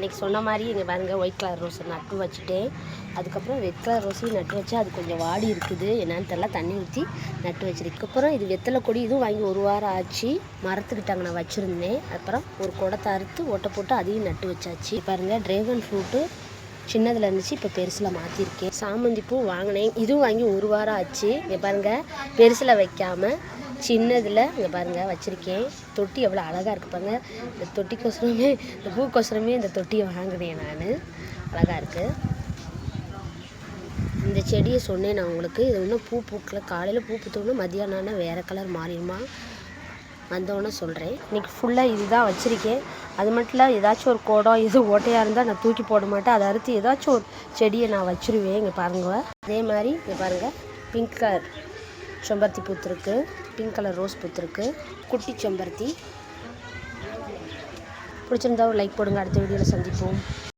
அன்றைக்கி சொன்ன மாதிரி இங்கே பாருங்கள் ஒயிட் கலர் ரோஸை நட்டு வச்சுட்டேன். அதுக்கப்புறம் ரெட் கலர் ரோஸையும் நட்டு வச்சு அது கொஞ்சம் வாடி இருக்குது, என்னன்னு தெரியல. தண்ணி ஊற்றி நட்டு வச்சிருக்கு. அப்புறம் இது வெத்தலை கொடி, இதுவும் வாங்கி 1 வாரம் ஆச்சு. மரத்துக்கிட்டாங்க நான் வச்சுருந்தேன். அப்புறம் ஒரு குடத்தை அறுத்து ஓட்டை போட்டு அதையும் நட்டு வச்சாச்சு. பாருங்கள் ட்ராகன் ஃப்ரூட்டு சின்னதில் இருந்துச்சு, இப்போ பெருசில் மாற்றிருக்கேன். சாமந்தி பூ வாங்கினேன், இதுவும் வாங்கி 1 வாரம் ஆச்சு. இங்கே பாருங்கள் பெருசில் வைக்காமல் சின்னதில் இங்கே பாருங்கள் வச்சுருக்கேன். தொட்டி எவ்வளோ அழகாக இருக்குது பாருங்கள். இந்த தொட்டிக்கோசரமே, இந்த பூக்கோசரமே இந்த தொட்டியை வாங்கினேன் நான். அழகாக இருக்குது. இந்த செடியை சொன்னேன் நான் உங்களுக்கு. இது இன்னும் பூ பூக்கல. காலையில் பூ பூத்தோன்னா மதியானம் வேறு கலர் மாறிடுமா, வந்தோன்னே சொல்கிறேன். இன்றைக்கி ஃபுல்லாக இதுதான் வச்சுருக்கேன். அது மட்டும் இல்லை, ஏதாச்சும் ஒரு குடம் எது ஓட்டையாக இருந்தால் நான் தூக்கி போட மாட்டேன். அதை அறுத்து ஏதாச்சும் ஒரு செடியை நான் வச்சுருவேன். இங்கே பாருங்கள். அதே மாதிரி இங்கே பாருங்கள் பிங்க் கலர் செம்பருத்தி பூத்துருக்கு, பிங்க் கலர் ரோஸ் பூத்துருக்கு, குட்டி செம்பருத்தி. பிடிச்சிருந்தா ஒரு லைக் போடுங்க. அடுத்த வீடியோவில் சந்திப்போம்.